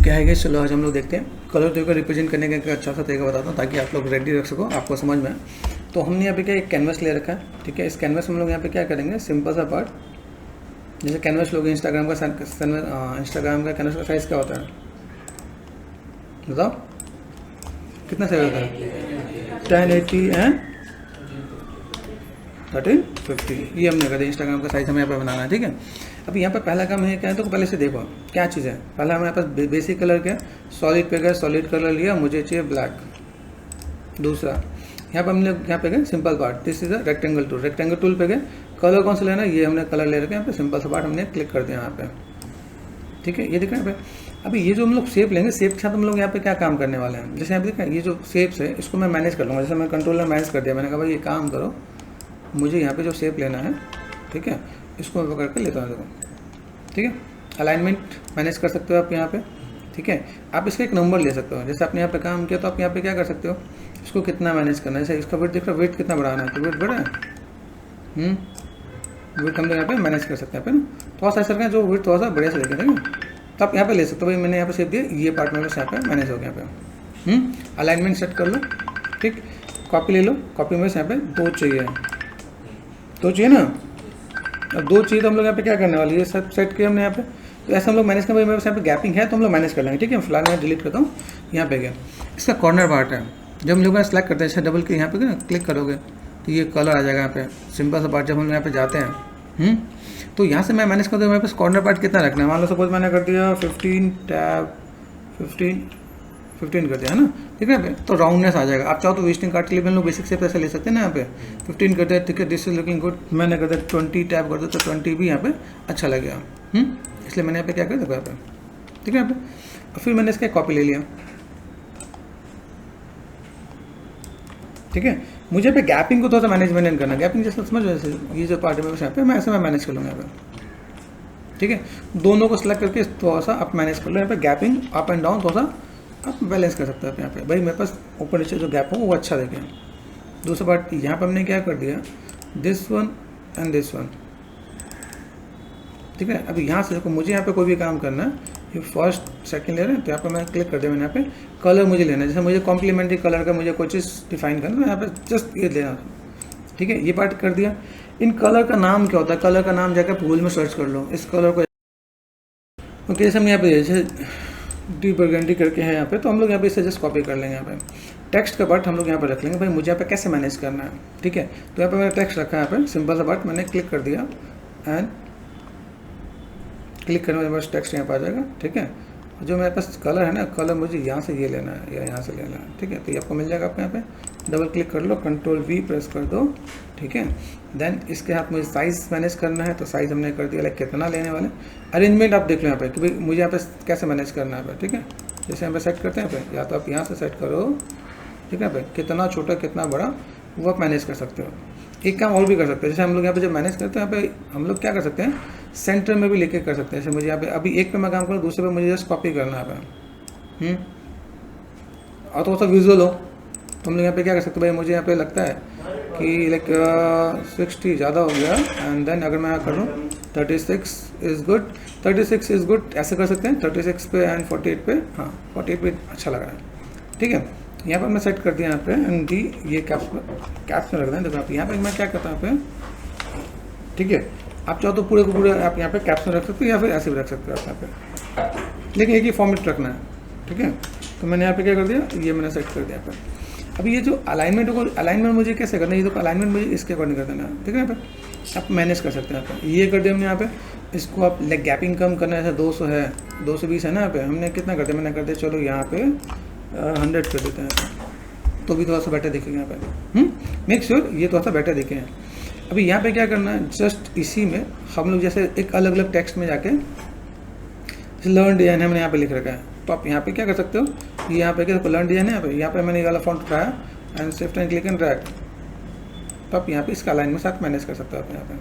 क्या है कि चलो आज हम लोग देखते हैं कलर तो रिप्रेजेंट करने का एक अच्छा सा तरीका बताता हूँ ताकि आप लोग रेडी रख सको, आपको समझ में आए। तो हमने यहाँ पे क्या एक कैनवस ले रखा है, ठीक है। इस कैनवस में हम लोग यहाँ पे क्या करेंगे, सिंपल सा पार्ट, जैसे कैनवस लोग इंस्टाग्राम का कैनवस का साइज़ क्या होता है बताओ, कितना साइज होता है? 1080 एंड 1350, ये हमने कर दिया। इंस्टाग्राम का साइज़ हमें यहाँ पे बनाना है, ठीक है। अभी यहाँ पे पहला काम है क्या है, तो पहले से देखो क्या चीज़ है। पहला हमारे पास बेसिक कलर क्या, सॉलिड पे गए, सॉलिड कलर लिया, मुझे चाहिए ब्लैक। दूसरा यहाँ पे हमने यहाँ पे गए simple part, this is a rectangle tool, rectangle tool पे गए, कलर कौन सा लेना है, ये हमने कलर ले रखे हैं यहाँ पे, सिंपल सा पार्ट हमने क्लिक कर दिया यहाँ पे, ठीक है। ये दिख रहा है यहाँ पे। अभी ये जो हम लोग शेप लेंगे, शेप के साथ हम लोग यहाँ पे क्या काम करने वाले हैं, जैसे यहाँ पे देखा ये जो शेप्स है इसको मैं मैनेज कर लूँगा। जैसे मैं कंट्रोलर मैनेज कर दिया, मैंने कहा भाई ये काम करो, मुझे यहाँ पे जो शेप लेना है, ठीक है, इसको मैं पकड़ के लेता हूँ, देखो, ठीक है। अलाइनमेंट मैनेज कर सकते हो आप यहाँ पे, ठीक है। आप इसका एक नंबर ले सकते हो, जैसे आपने यहाँ पे काम किया तो आप यहाँ पे क्या कर सकते हो, इसको कितना मैनेज करना है। जैसे इसका वेट देख रहे हो, वेट कितना बढ़ाना है, तो वेट बढ़ा है, वेट हम लोग यहाँ पे मैनेज कर सकते हैं। फिर थोड़ा सा ऐसा करें जो वेट थोड़ा सा बढ़िया से देखें, ठीक है। तो आप यहाँ पे ले सकते हो, भाई मैंने यहाँ पे शेप दिया, ये पार्ट में बस यहाँ पे मैनेज हो गया यहाँ पे। अलाइनमेंट सेट कर लो, ठीक। कॉपी ले लो, कॉपी में यहाँ पे दो चाहिए ना, अब दो चाहिए तो हम लोग यहाँ पे क्या करने वाले, ये सब सेट किया हमने यहाँ पे। तो ऐसा हम लोग मैनेज करेंगे, मेरे पास यहाँ पे गैपिंग है तो हम लोग मैनेज कर लेंगे, ठीक है। फिलहाल मैं डिलीट करता हूँ, यहाँ पे गया इसका कॉर्नर पार्ट है। जब हम लोग सेलेक्ट करते हैं, जैसे डबल के यहाँ पे ना क्लिक करोगे तो ये कलर आ जाएगा यहाँ पे, सिंपल सा पार्ट। जब हम यहाँ पे जाते हैं तो यहाँ से मैं मैनेज करता हूँ, मेरे पास कॉर्नर पार्ट कितना रखना है। मान लो सपोज मैंने कर दिया 15 कर दिया है ना, ठीक है। तो राउंडनेस आ जाएगा। आप चाहो तो विजिटिंग कार्ड के लिए लोग बेसिक से पैसे ले सकते हैं ना, यहाँ पे 15 कर दिया, ठीक है। दिस इज लुकिंग गुड, मैंने कर दिया 20 टैप कर दिया तो 20 भी यहाँ पे अच्छा लगेगा, इसलिए मैंने यहाँ पे क्या कर दिया यहाँ पे, ठीक है। यहाँ पे और फिर मैंने इसका कॉपी ले लिया, ठीक है। मुझे पे गैपिंग को थोड़ा सा मैनेज करना है, गैपिंग जैसे समझ जैसे ये जो पार्ट है यहाँ पे मैं ऐसे मैं मैनेज कर लूँगा यहाँ पे, ठीक है। दोनों को सिलेक्ट करके थोड़ा सा आप मैनेज कर लो यहाँ पे, गैपिंग अप एंड डाउन थोड़ा सा आप बैलेंस कर सकते हो यहाँ पे। भाई मेरे पास ऊपर नीचे जो गैप हो वो अच्छा देखें। दूसरा पार्ट यहाँ पे हमने क्या कर दिया, this one and this one, ठीक है। अभी यहाँ से देखो, मुझे यहाँ पे कोई भी काम करना है, ये फर्स्ट सेकंड ले रहे हैं तो यहाँ पे मैं क्लिक कर दिया, मैंने यहाँ पे कलर मुझे लेना है। जैसे मुझे कॉम्प्लीमेंट्री कलर का मुझे कोई चीज़ डिफाइन करना है, यहाँ पे जस्ट ये लेना, ठीक है। ये पार्ट कर दिया। इन कलर का नाम क्या होता है, कलर का नाम जाकर गूगल में सर्च कर लो, इस कलर को, ओके। जैसे हम यहाँ पे जैसे डी बर्गेंडी करके है यहाँ पे, तो हम लोग यहाँ पे इसे जस्ट कॉपी कर लेंगे। यहाँ पे टेक्स्ट का पार्ट हम लोग यहाँ पे रख लेंगे, भाई मुझे यहाँ पे कैसे मैनेज करना है, ठीक है। तो यहाँ पे मैंने टेक्स्ट रखा है, यहाँ पे सिंपल सा पार्ट मैंने क्लिक कर दिया एंड क्लिक करने के बाद टेक्स्ट यहाँ पे आ जाएगा, ठीक है। जो मेरे पास कलर है ना, कलर मुझे यहाँ से ये लेना है या यहाँ से लेना है, ठीक है। तो ये आपको मिल जाएगा, आपको यहाँ पे डबल क्लिक कर लो, कंट्रोल V प्रेस कर दो, ठीक है। देन इसके साथ मुझे साइज़ मैनेज करना है, तो साइज़ हमने कर दिया, लाइक कितना लेने वाले। अरेंजमेंट आप देख लो यहाँ पे कि भाई मुझे यहाँ पे कैसे मैनेज करना है, ठीक है। जैसे यहाँ पे सेट करते हैं पे, या तो आप यहाँ से सेट करो, ठीक है। पे कितना छोटा कितना बड़ा वो आप मैनेज कर सकते हो। एक काम और भी कर सकते हैं, जैसे हम लोग यहाँ पे जब मैनेज करते हैं, यहाँ पे हम लोग क्या कर सकते हैं, सेंटर में भी लेके कर सकते हैं। जैसे मुझे यहाँ पे अभी एक पे मैं काम करूँ, दूसरे पे मुझे जस्ट कॉपी करना है पे, और थोड़ा सा विजुअल हो तो हम लोग यहाँ पे क्या कर सकते हैं, भाई मुझे यहाँ पे लगता है कि लाइक 60 ज़्यादा हो गया, एंड देन अगर मैं कर लूँ 36 इज़ गुड, 36 इज़ गुड, ऐसे कर सकते हैं 36 पे एंड 48 पे, हाँ 48 पे अच्छा लग रहा है, ठीक है। यहाँ पर मैं सेट कर दिया यहाँ पे एंड डी, ये कैप्स में रख दें। देखो आप यहाँ पे मैं क्या करता हूँ यहाँ पे, ठीक है। आप चाहो तो पूरे को पूरे आप यहाँ पे कैप्स में रख सकते हो या फिर ऐसे भी रख सकते हो आप यहाँ पे, लेकिन एक ही फॉर्मेट रखना है, ठीक है। तो मैंने यहाँ पे क्या कर दिया, ये मैंने सेट कर दिया यहाँ पे। अभी ये जो अलाइनमेंट मुझे कैसे करना है, ये तो अलाइनमेंट मुझे इसके अकॉर्डिंग कर देना है, ठीक है। यहाँ पे आप मैनेज कर सकते हैं, यहाँ पे ये कर दिया हमने यहाँ पे। इसको आप लेग गैपिंग कम करना है, जैसे 200 है 220 है ना, यहाँ पे हमने कितना कर दिया, मैंने कर दिया चलो यहाँ पे 100 कर देते हैं, तो भी थोड़ा सा बेटर दिखेगा यहाँ पे। मेक श्योर ये थोड़ा सा बेटर दिखे हैं। अभी यहाँ पे क्या करना है, जस्ट इसी में हम लोग जैसे एक अलग अलग टेक्स्ट में जाके, जैसे लर्न डिजाइन हमने यहाँ पे लिख रखा है, तो आप यहाँ पे क्या कर सकते हो, ये यहाँ पे क्या लर्न डिजाइन है, यहाँ पे मैंने ये वाला फॉन्ट उठाया and shift and click and drag, तो आप यहाँ पे इसका अलाइनमेंट साथ मैनेज कर सकते हो आप यहाँ पे,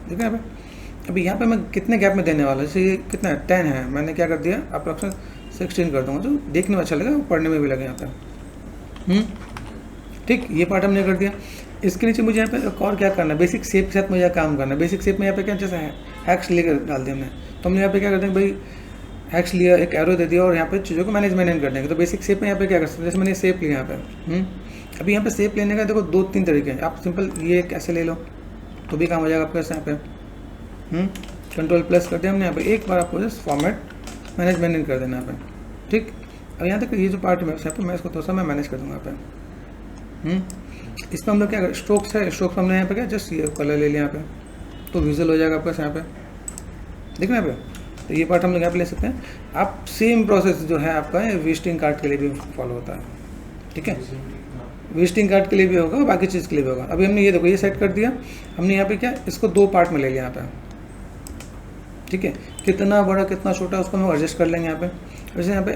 ठीक है। यहाँ पे अभी यहाँ पे मैं कितने गैप में देने वाला, जैसे ये कितना है 10 है, मैंने क्या कर दिया अप्रोक्सीमेट 16 कर दूँगा, जो देखने में अच्छा लगेगा, पढ़ने में भी लगे यहाँ पे, ठीक। ये पार्ट हमने कर दिया। इसके नीचे मुझे यहाँ पे और क्या करना है, बेसिक शेप के साथ मुझे काम करना है। बेसिक शेप में यहाँ पे क्या जैसे हैक्स लेकर डाल दिया हमने, तो हमने यहाँ पे क्या करते हैं भाई एक्स लिया, एक एरो दे दिया और यहाँ पे चीज़ों को मैनेजमेंट करने के। तो बेसिक शेप में यहाँ पे क्या कर सकते हैं, जैसे मैंने शेप लिया यहाँ पे। अभी यहाँ पे शेप लेने का देखो 2-3 तरीके हैं। आप सिंपल ये कैसे ले लो तो भी काम हो जाएगा आपका यहाँ पे। कंट्रोल प्लस कर दिया हमने यहाँ पे, एक बार आपको जस्ट फॉर्मेट मैनेजमेंट कर देना यहाँ पे, ठीक। अब यहाँ तक ये जो पार्ट है यहाँ पे मैं इसको थोड़ा सा मैं मैनेज कर दूँगा यहाँ पे। इस पर हम लोग क्या स्ट्रोक्स है, स्ट्रोक्स हमने यहाँ पे क्या जस्ट ये कलर ले लिया यहाँ पे, तो विजुअल हो जाएगा आपका यहाँ पे, देखना यहाँ पे। तो ये पार्ट हम लोग यहाँ पे ले सकते हैं। आप सेम प्रोसेस जो है आपका विजिटिंग कार्ड के लिए भी फॉलो होता है, ठीक है। विजिटिंग कार्ड के लिए भी होगा, बाकी चीज़ के लिए भी होगा। अभी हमने ये देखो ये सेट कर दिया हमने यहाँ पे क्या इसको 2 पार्ट में ले लिया यहाँ पे, ठीक है। कितना बड़ा कितना छोटा उसको हम एडजस्ट कर लेंगे यहाँ पे। जैसे यहाँ पे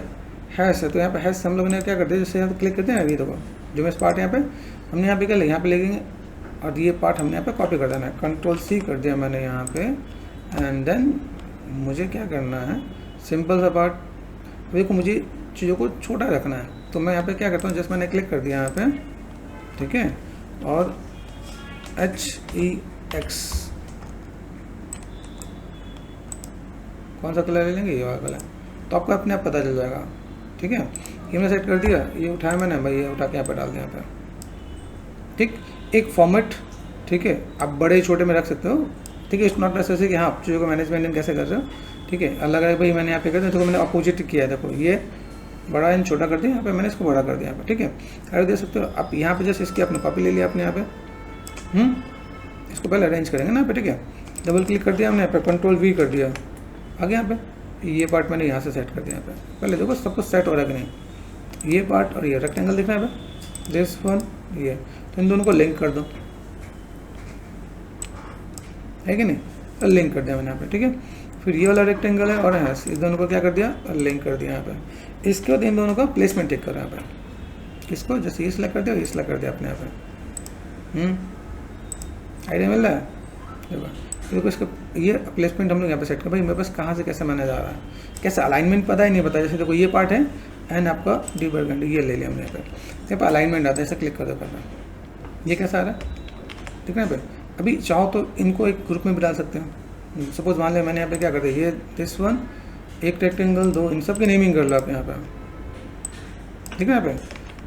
हैश है तो यहाँ पे हैश हम लोगों ने क्या करते हैं, जैसे यहाँ क्लिक करते हैं अभी देखो जो मैं पार्ट यहाँ पे हमने यहाँ पे क्या यहाँ पे लेंगे और ये पार्ट हमने यहाँ पे कॉपी कर देना है। कंट्रोल C कर दिया मैंने यहाँ पे एंड देन मुझे क्या करना है, सिंपल सा पार्ट देखो मुझे चीज़ों को छोटा रखना है तो मैं यहाँ पे क्या करता हूँ, जस्ट मैंने क्लिक कर दिया यहाँ पे, ठीक है। और HEX कौन सा कलर ले लेंगे, ये वाला कलर, तो आपको अपने आप पता चल जाएगा, ठीक है। ये मैंने सेट कर दिया, ये उठाया मैंने भाई, ये उठा के यहाँ पे डाल दिया यहाँ पे, ठीक। एक फॉर्मेट, ठीक है, आप बड़े छोटे में रख सकते हो, ठीक है। इट्स नॉट नेसेसरी कि हाँ आप चीज़ों को मैनेजमेंट कैसे कर रहे हो, ठीक है। अलग है भाई मैंने यहाँ पे कर दिया, देखो मैंने अपोजिट किया है, देखो ये बड़ा इन छोटा कर दिया यहाँ पे, मैंने इसको बड़ा कर दिया यहाँ पे, ठीक है। अरे दे सकते हो आप यहाँ पे, जैसे इसकी आपने कॉपी ले लिया अपने यहाँ पे, इसको पहले अरेंज करेंगे ना यहाँ पे, ठीक है। डबल क्लिक कर दिया हमने यहाँ पे, कंट्रोल V कर दिया, आगे यहाँ पे ये पार्ट मैंने यहाँ से सेट कर दिया यहाँ पे। पहले देखो सब कुछ सेट हो रहा है कि नहीं, ये पार्ट और ये रेक्टेंगल दिख रहा है यहाँ पे, दिस वन ये, तो इन दोनों को लिंक कर दो, है कि नहीं, तो लिंक कर दिया मैंने यहाँ पे, ठीक है। फिर ये वाला रेक्टेंगल है और है इस दोनों को क्या कर दिया, लिंक कर दिया यहाँ पे। इसके बाद इन दोनों का प्लेसमेंट टिक कर यहाँ पे, इसको जैसे ये सिलेक्ट कर दिया, ये सिलेक्ट कर दिया अपने यहाँ पे। आइडिया मिल रहा है, देखो इसका ये प्लेसमेंट हम लोग यहाँ पे सेट कर, भाई मेरे पास कहाँ से कैसे मैंने जा रहा है, कैसे अलाइनमेंट पता ही नहीं पता। जैसे देखो ये पार्ट है एंड आपका डिबर्गेंट ये ले लिया हमने यहाँ पे अलाइनमेंट आता है, ऐसे क्लिक कर दो करना, ये कैसा आ रहा है, ठीक है। यहाँ पे अभी चाहो तो इनको एक ग्रुप में भी डाल सकते हैं। सपोज मान लिया मैंने यहाँ पे क्या कर दिया, ये दिस वन, एक रेक्टेंगल 2, इन सब की नेमिंग कर लो आप यहाँ पे, ठीक है। यहाँ पे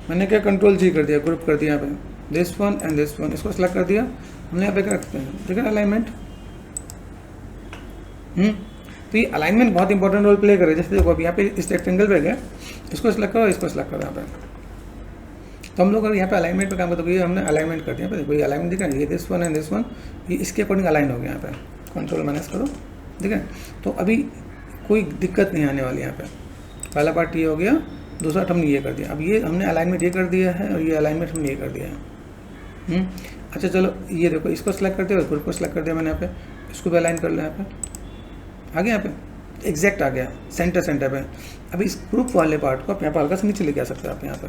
मैंने क्या कंट्रोल G कर दिया, ग्रुप कर दिया यहाँ पे, this one and this one, इसको सेलेक्ट कर दिया हमने यहाँ पे क्या रखते हैं, ठीक है, अलाइनमेंट। तो ये अलाइनमेंट बहुत इंपॉर्टेंट रोल प्ले करे। जैसे देखो अभी यहाँ पे इस रेक्टेंगल पे गया, इसको सेलेक्ट करो, इसको सेलेक्ट करो यहाँ पे, तो हम लोग अगर यहाँ पे अलाइनमेंट पे काम करते हैं, ये हमने अलाइनमेंट कर दिया, देखो ये अलाइनमेंट दिख रहा है, ये this one and this one, ये इसके अकॉर्डिंग अलाइन हो गया यहाँ पे, कंट्रोल माइनस करो, ठीक है। तो अभी कोई दिक्कत नहीं आने वाली यहाँ पे। पहला पार्ट ये हो गया, दूसरा हमने ये कर दिया, अब ये हमने अलाइनमेंट ये कर दिया है और ये अलाइनमेंट हमने ये कर दिया है। अच्छा चलो ये देखो इसको सेलेक्ट कर दिया, ग्रुप को सेलेक्ट कर दिया मैंने यहाँ पे, इसको भी अलाइन कर लिया यहाँ पे, आ गया यहाँ पे एग्जैक्ट आ गया सेंटर पे। अभी इस ग्रुप वाले पार्ट को आप यहाँ पर हल्का से नीचे लेके आ सकते हैं आप, यहाँ पे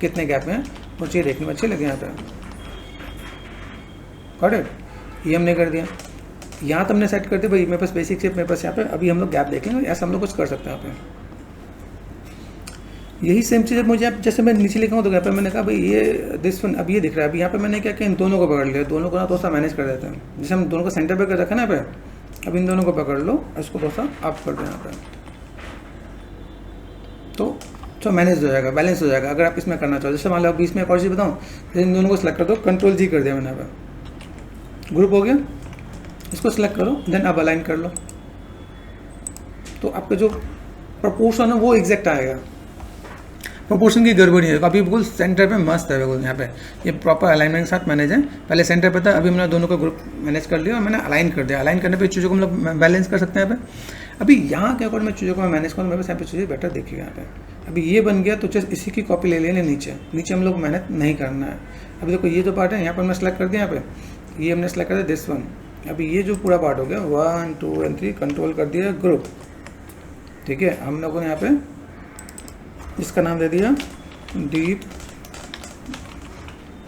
कितने गैप में वो चीज़ देखने में अच्छे लगे यहाँ पे, करेक्ट। ये हमने कर दिया, यहाँ तो हमने सेट कर दिया भाई मेरे पास बेसिक शेप मेरे पास यहाँ पे। अभी हम लोग गैप देखेंगे, ऐसा हम लोग कुछ कर सकते हैं यहाँ पे। यही सेम चीज़ मुझे आप जैसे मैं नीचे लिखा हूँ तो यहाँ पे मैंने कहा भाई ये दिस वन, अब ये दिख रहा है। अभी यहाँ पे मैंने क्या किया, इन दोनों को पकड़ लिया, दोनों को ना थोड़ा सा मैनेज कर देते हैं। जैसे हम दोनों को सेंटर पे कर रखा है ना यहाँ पे, अब इन दोनों को पकड़ लो, इसको थोड़ा सा अप कर दो यहाँ पे, तो मैनेज हो जाएगा, बैलेंस हो जाएगा। अगर आप इसमें करना चाहो, जैसे मान लो अभी इसमें एक और चीज़ बताऊँ, जैसे इन दोनों को सेलेक्ट कर दो, कंट्रोल G कर दिया मैंने यहाँ पे, ग्रुप हो गया, इसको सेलेक्ट करो, देन अब अलाइन कर लो, तो आपका जो प्रोपोर्शन है वो एग्जैक्ट आएगा, प्रोपोर्शन की गड़बड़ी है। अभी बिल्कुल सेंटर पे मस्त है, बिल्कुल यहाँ पे ये प्रॉपर अलाइनमेंट के साथ मैनेज है। पहले सेंटर पे था, अभी मैंने दोनों को ग्रुप मैनेज कर लिया और मैंने अलाइन कर दिया। अलाइन करने पे चीज़ों को हम लोग बैलेंस कर सकते हैं यहाँ पे। अभी यहाँ के अकॉर्डिंग मैं चीज़ों को मैं मैनेज करूँ, मेरे पास यहाँ पे चीज़ें बेटर देखिएगा यहाँ पे। अभी ये बन गया तो जस्ट इसी की कॉपी ले लेने, नीचे हम लोग मेहनत नहीं करना है। अभी देखो ये जो पार्ट है यहाँ पर मैं सेलेक्ट कर दिया, यहाँ पे ये हमने सेलेक्ट कर दिया दिस वन। अभी ये जो पूरा पार्ट हो गया 1 2 एंड 3, कंट्रोल कर दिया ग्रुप, ठीक है। हम लोगों ने यहाँ पे इसका नाम दे दिया डीप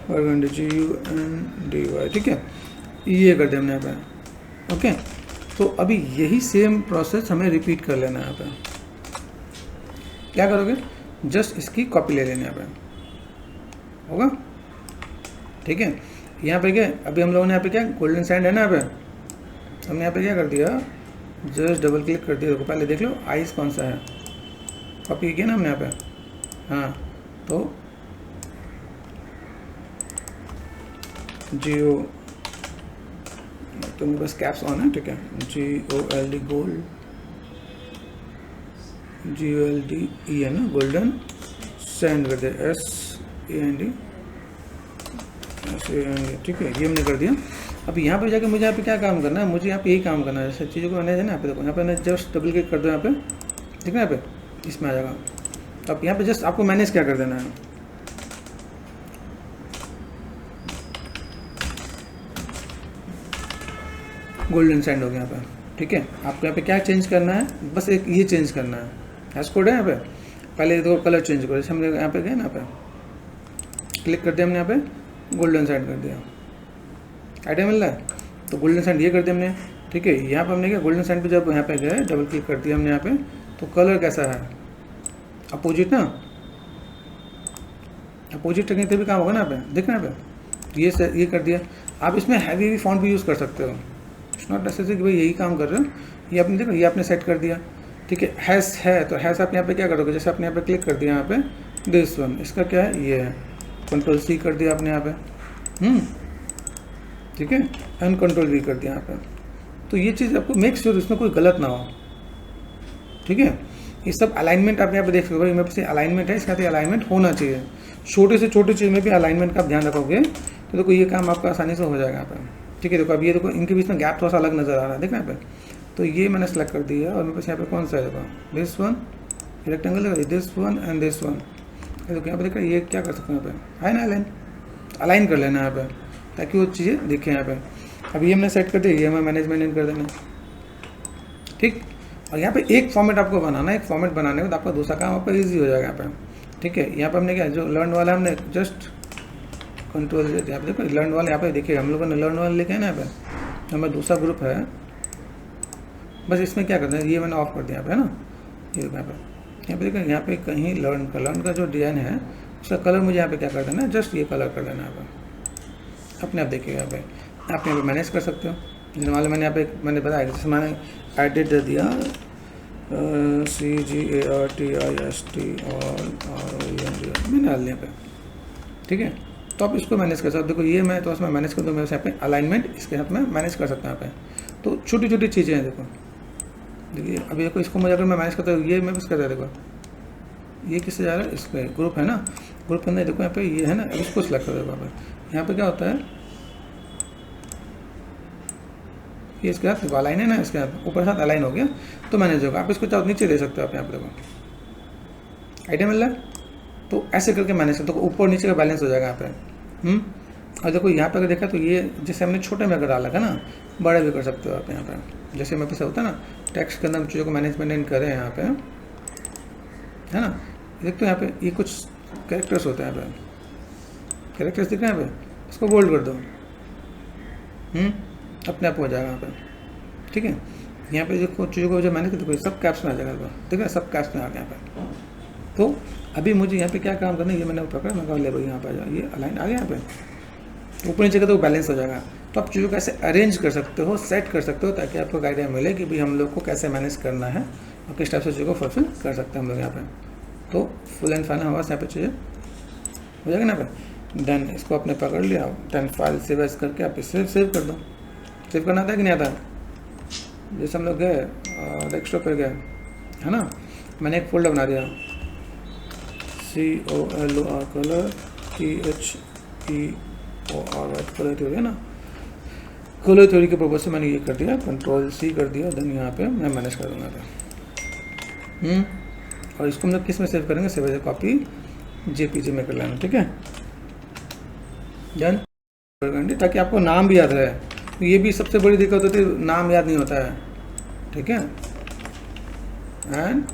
बर्गंडी, GUNDY, ठीक है, ये कर दिया हमने यहाँ पे, ओके। तो अभी यही सेम प्रोसेस हमें रिपीट कर लेना है यहाँ पे। क्या करोगे, जस्ट इसकी कॉपी ले लेना यहाँ पे, होगा, ठीक है। यहाँ पे क्या, अभी हम लोगों ने यहाँ पे क्या गोल्डन सैंड है ना, यहाँ पे हमने यहाँ पे क्या कर दिया, जस्ट डबल क्लिक कर दिया, देखो पहले देख लो आइस कौन सा है, कॉपी किया ना हमने यहाँ पे। हाँ तो GO, तो मेरे पास कैप्स ऑन है, ठीक है, GOLD गोल्ड, GOLDE है ना, गोल्डन सेंड कर दिया, SAND, ठीक है, ये हमने कर दिया। अब यहाँ पे जाके मुझे यहाँ पे क्या काम करना है, मुझे यहाँ पे यही काम करना है, जैसे चीज़ों को मैंने है ना, यहाँ पे देखो, यहाँ पे मैंने जस्ट डबल क्लिक कर दो, यहाँ पे ठीक है, यहाँ पे इसमें आ जाएगा। अब यहाँ पे जस्ट आपको मैनेज क्या कर देना है, गोल्डन सेंड हो गया यहाँ पे, ठीक है। आपको यहाँ पे क्या चेंज करना है, बस एक ये चेंज करना है, हैश कोड है यहाँ पे, पहले देखो कलर चेंज करो, जैसे हमने यहाँ पे गए ना, यहाँ पे क्लिक कर दिया हमने, यहाँ पे गोल्डन सेंड कर दिया, आइडिया मिल रहा है। तो गोल्डन सेंड ये कर दिया हमने, ठीक है। यहाँ पे हमने क्या गोल्डन सेंड पे जब यहाँ पे गए डबल क्लिक कर दिया हमने यहाँ पे, तो कलर कैसा है, अपोजिट ना, अपोजिट टेक्निक से भी काम होगा ना, यहाँ पे देख रहे हैं यहाँ पे, ये कर दिया। आप इसमें हैवी फॉन्ट भी यूज़ कर सकते हो, इट्स नॉट नेसेसरी कि भाई यही काम कर रहे हो, ये आपने देखो, ये आपने सेट कर दिया, ठीक है। हैश है तो हैश आप यहाँ पे क्या करोगे, जैसे आपने यहाँ पे क्लिक कर दिया, यहाँ पे दिस वन, इसका क्या है, ये है, Ctrl+C कर दिया आपने यहाँ पे, ठीक है, एंड Ctrl+V कर दिया यहाँ पे। तो ये चीज़ आपको मेक श्योर इसमें कोई गलत ना हो, ठीक है। ये सब अलाइनमेंट आप यहाँ पे देख सकते हो, भाई मेरे पास अलाइनमेंट है, इसका अलाइनमेंट होना चाहिए, छोटे से छोटे चीज़ में भी अलाइनमेंट का आप ध्यान रखोगे तो देखो ये काम आपका आसानी से हो जाएगा यहाँ पे, ठीक है। देखो अब ये देखो इनके बीच में गैप थोड़ा सा अलग नज़र आ रहा है, देखना यहाँ पे, तो ये मैंने सेलेक्ट कर दिया और मेरे पास यहाँ पे कौन सा है, देखो दिस वन, रेक्टेंगल है, this one and this one, देखो यहाँ पे देख रहे ये क्या कर सकते हैं, यहाँ पे है ना अलाइन कर लेना यहाँ पे, ताकि वो चीज़ें दिखें यहाँ पे। अब ये हमने सेट कर दिया, ये हमें मैनेजमेंट कर देना, ठीक। और यहाँ पे एक फॉर्मेट आपको बनाना है, एक फॉर्मेट बनाने में तो आपका दूसरा काम आपका ईजी हो जाएगा यहाँ पे, ठीक है। यहाँ पे हमने क्या जो लर्न वाला हमने जस्ट कंट्रोल, यहाँ पे देखो लर्न वाला, यहाँ पे देखिए हम लोगों ने लर्न वाला लिखा है ना, यहाँ पे हमारा दूसरा ग्रुप है, बस इसमें क्या करना है, ये मैंने ऑफ कर दिया यहाँ पे, है ना, ये यहाँ पे देखो, यहाँ पे कहीं लर्न का जो डिज़ाइन है उसका कलर मुझे यहाँ पे क्या कर देना है, जस्ट ये कलर कर देना है यहाँ पे, अपने आप देखिएगा यहाँ पे, आप यहाँ पे मैनेज कर सकते हो। जिन वाले मैंने यहाँ पे मैंने बताया, जैसे मैंने एडिट दिया CGARTIST और ROEND मैंने डाल दिया यहाँ पे, ठीक है। तो आप इसको मैनेज कर सकते हो, देखो ये मैं तो उसमें मैनेज कर दूँ, मेरे यहाँ पे अलाइनमेंट इसके साथ में मैनेज कर सकता हूँ यहाँ पे। तो छोटी छोटी चीज़ें हैं, देखो देखिए अभी देखो इसको मुझे अगर मैं मैनेज करता हूँ, ये मैं बस करता, देखो ये किससे जा रहा है, इसका ग्रुप है ना, ग्रुप के अंदर देखो यहाँ पे ये है ना, इसको सिलेक्ट कर दो यहाँ पे, यहाँ पे क्या होता है, ये इसके साथ अलाइन है ना, इसके साथ ऊपर साथ अलाइन हो गया तो मैनेज होगा। आप इसको चाहो नीचे दे सकते हो, आप यहाँ पे देखो आइडिया मिल रहा है। तो ऐसे करके मैनेज करते हो, ऊपर नीचे का बैलेंस हो जाएगा यहाँ पे। और देखो यहाँ पे अगर देखा तो ये जैसे हमने छोटे में अगर डाला था ना, बड़े भी कर सकते हो आप यहाँ पे, जैसे मेरे पास होता है ना टेक्स्ट के अंदर हम चीज़ों को मैनेजमेंट करें यहाँ पे, है ना, देखते हो यहाँ पे ये कुछ कैरेक्टर्स होते हैं, यहाँ पे कैरेक्टर्स दिख रहे हैं यहाँ पे, इसको बोल्ड कर दो, अपने आप हो जाएगा यहाँ पे, ठीक है। यहाँ पे देखो चीज़ों को जो मैंने देखो सब कैप्स में आ जाएगा, ठीक है, सब कैप्स में आ गया यहाँ पे। तो अभी मुझे यहाँ पे क्या काम करना है, ये मैंने पकड़ा, मैं कहा ले भाई यहाँ पे आ जाओ, ये अलाइन आ गया यहाँ पे, ऊपर नीचे का तो बैलेंस हो जाएगा। तो आप चीज़ों को ऐसे अरेंज कर सकते हो, सेट कर सकते हो, ताकि आपको आइडिया मिले कि भाई हम लोग को कैसे मैनेज करना है और किस टाइप से चीज़ों को फुलफिल कर सकते हैं हम लोग यहाँ पे। तो फुल एंड फाइनल हमारे यहाँ पे चीज़ें हो जाएगा ना पे। देन इसको आपने पकड़ लिया, देन फाइल सेव एज करके आप इसे सेव कर दो। सेव करना आता है कि नहीं आता है, जैसे हम लोग गए डेस्कटॉप पर गए, है ना, मैंने एक फोल्डर बना दिया, COLOR colour THEOR colour theory है ना, कलर थ्योरी के पर्पज से मैंने ये कर दिया, Ctrl+C कर दिया, देन यहाँ पे मैं मैनेज कर दूँगा पे। और इसको हम लोग किस में सेव करेंगे, सेव एज कॉपी JPG में कर लेना, ठीक है। डन, ताकि आपको नाम भी याद रहे। ये भी सबसे बड़ी दिक्कत होती है, नाम याद नहीं होता है, ठीक है। एंड